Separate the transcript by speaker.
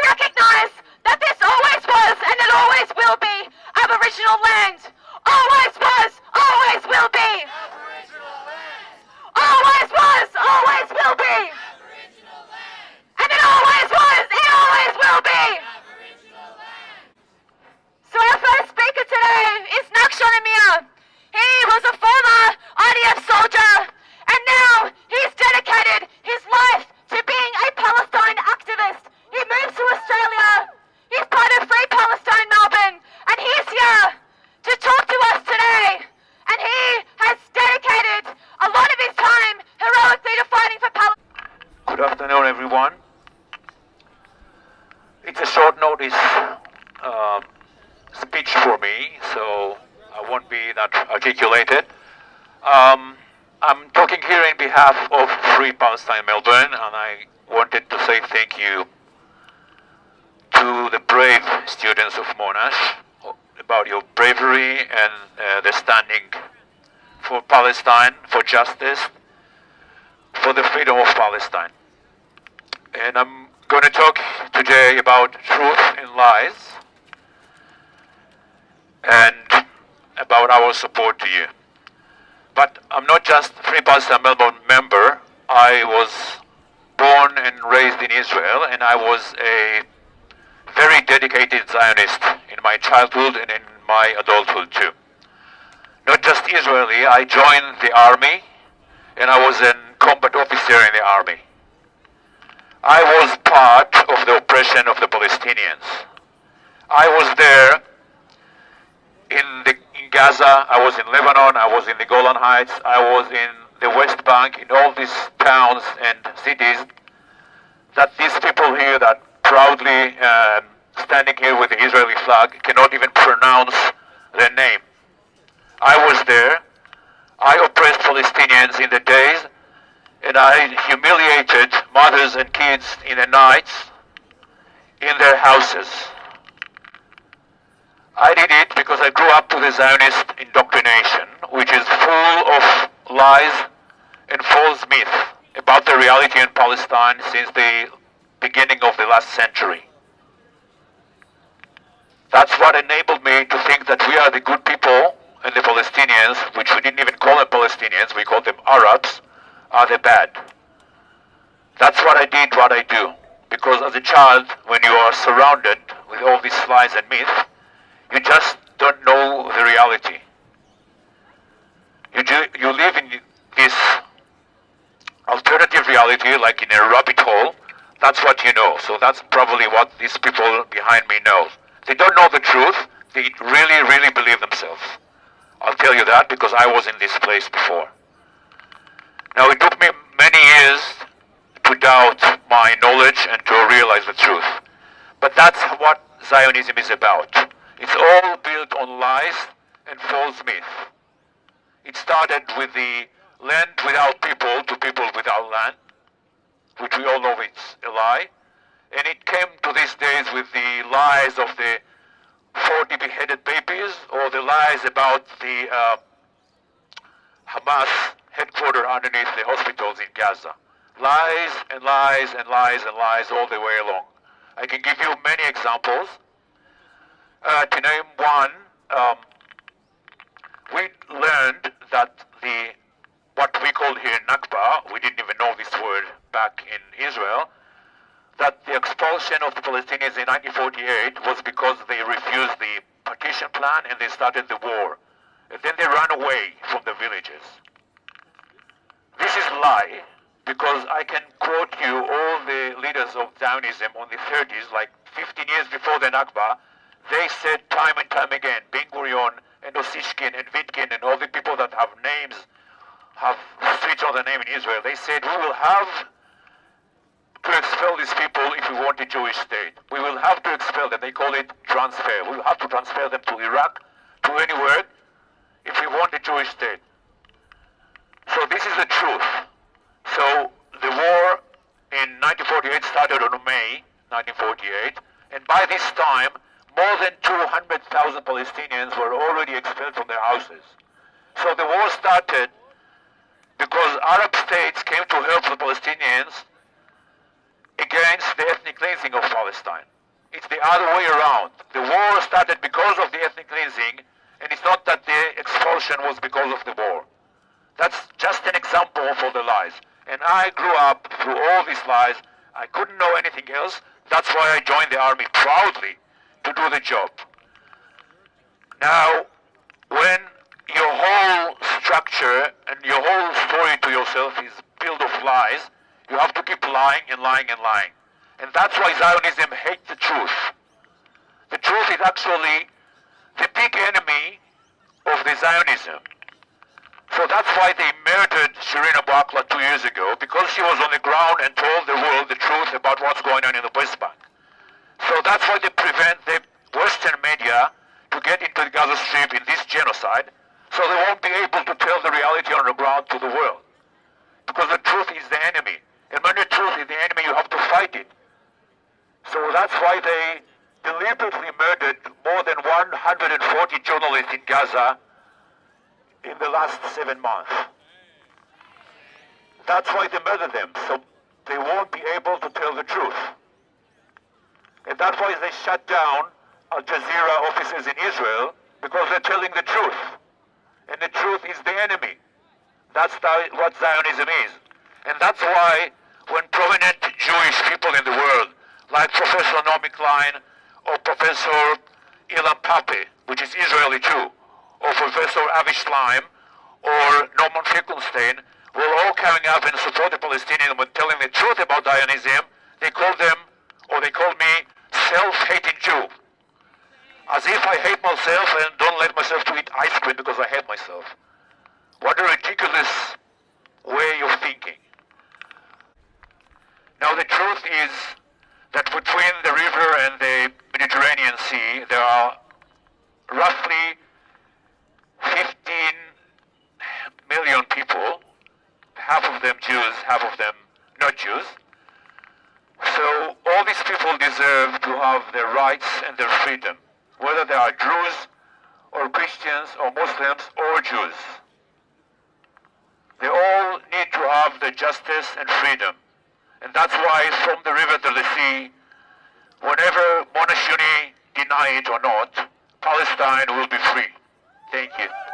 Speaker 1: recognise that this always was and it always will be Aboriginal land. Always was, always will be.
Speaker 2: Aboriginal land.
Speaker 1: Always was, always will be.
Speaker 2: Aboriginal land.
Speaker 1: And it always was, it always will be.
Speaker 2: Aboriginal land.
Speaker 1: So our first speaker today is Nakshan Amir. He was a former IDF soldier and now he's dedicated his life to being a Palestine activist. He moved to Australia. He's part of Free Palestine Melbourne and he's here to talk to us today. And he has dedicated a lot of his time heroically to fighting for Palestine.
Speaker 3: Good afternoon, everyone. It's a short notice speech for me, so I won't be that articulated. I'm talking here in behalf of Free Palestine Melbourne, and I wanted to say thank you to the brave students of Monash about your bravery and the standing for Palestine, for justice, for the freedom of Palestine. And I'm going to talk today about truth and lies and about our support to you. But I'm not just Free Palestine Melbourne member. I was born and raised in Israel, and I was a very dedicated Zionist in my childhood and in my adulthood too. Not just Israeli, I joined the army and I was a combat officer in the army. I was part of the oppression of the Palestinians. I was there in Gaza, I was in Lebanon, I was in the Golan Heights, I was in the West Bank, in all these towns and cities that these people here that proudly standing here with the Israeli flag cannot even pronounce their name. I was there. I oppressed Palestinians in the days, and I humiliated mothers and kids in the nights in their houses. I did it because I grew up to the Zionist indoctrination, which is full of lies and false myths about the reality in Palestine since the beginning of the last century. That's what enabled me to think that we are the good people and the Palestinians, which we didn't even call them Palestinians, we called them Arabs, are the bad. That's what I did, what I do. Because as a child, when you are surrounded with all these lies and myths, you just don't know the reality. You live in this alternative reality like in a rabbit hole. That's what you know. So that's probably what these people behind me know. They don't know the truth. They really, really believe themselves. I'll tell you that because I was in this place before. Now it took me many years to doubt my knowledge and to realize the truth. But that's what Zionism is about. It's all built on lies and false myths. It started with the land without people to people without land, which we all know it's a lie. And it came to these days with the lies of the 40 beheaded babies or the lies about the Hamas headquarters underneath the hospitals in Gaza. Lies and lies and lies and lies all the way along. I can give you many examples. To name one, we learned that what we call here Nakba, we didn't even know this word back in Israel, that the expulsion of the Palestinians in 1948 was because they refused the partition plan and they started the war. And then they ran away from the villages. This is a lie, because I can quote you all the leaders of Zionism on the 30s, like 15 years before the Nakba. They said time and time again, Ben-Gurion and Osishkin and Vitkin and all the people that have names, have switched on the name in Israel, they said we will have to expel these people if we want a Jewish state. We will have to expel them. They call it transfer. We will have to transfer them to Iraq, to anywhere, if we want a Jewish state. So this is the truth. So the war in 1948 started on May 1948, and by this time, more than 200,000 Palestinians were already expelled from their houses. So the war started because Arab states came to help the Palestinians against the ethnic cleansing of Palestine. It's the other way around. The war started because of the ethnic cleansing, and it's not that the expulsion was because of the war. That's just an example for the lies. And I grew up through all these lies. I couldn't know anything else. That's why I joined the army proudly to do the job. Now, when your whole structure and your whole story to yourself is filled of lies, you have to keep lying and lying and lying. And that's why Zionism hates the truth. The truth is actually the big enemy of the Zionism. So that's why they murdered Shireen Abu Akleh 2 years ago, because she was on the ground and told the world the truth about what's going on in the West Bank. So that's why they prevent the Western media to get into the Gaza Strip in this genocide, so they won't be able to tell the reality on the ground to the world. Because the truth is the enemy. And when the truth is the enemy, you have to fight it. So that's why they deliberately murdered more than 140 journalists in Gaza in the last 7 months. That's why they murdered them, so they won't be able to tell the truth. And that's why they shut down Al Jazeera offices in Israel, because they're telling the truth. And the truth is the enemy. That's what Zionism is. And that's why when prominent Jewish people in the world, like Professor Naomi Klein or Professor Ilan Pappé, which is Israeli Jew, or Professor Avi Shlaim or Norman Finkelstein, were all coming up and support the Palestinians and telling the truth about Zionism, they called them, or they called me, self-hating Jew. As if I hate myself and don't let myself to eat ice cream because I hate myself. What a ridiculous way of thinking. Now the truth is that between the river and the Mediterranean Sea, there are roughly 15 million people, half of them Jews, half of them not Jews. So all these people deserve to have their rights and their freedom, whether they are Druze or Christians or Muslims or Jews. They all need to have the justice and freedom. And that's why from the river to the sea, whenever Monash Uni deny it or not, Palestine will be free. Thank you.